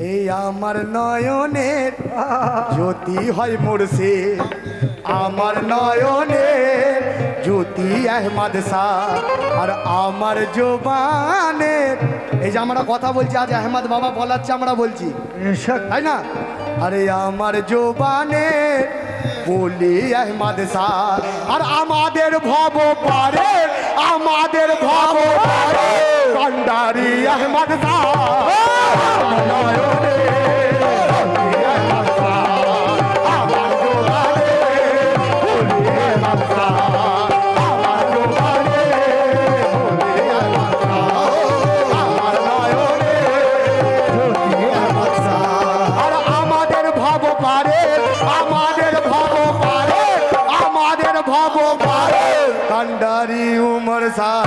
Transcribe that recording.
এই আমার নয়নের জ্যোতি হয় মুর্শিদ, আমার নয়নের জ্যোতি আহমদ শাহ। আর আমার জবানের, এই যে আমরা কথা বলছি আজ আহমদ বাবা বলাচ্ছে আমরা বলছি, তাই না? আরে আমার জবানের বলি আহমদ শাহ। আর আমাদের ভব পারে, আমাদের ভব পারে কান্ডারি আহমদ শাহ। কান্ডারি উমর শাহ।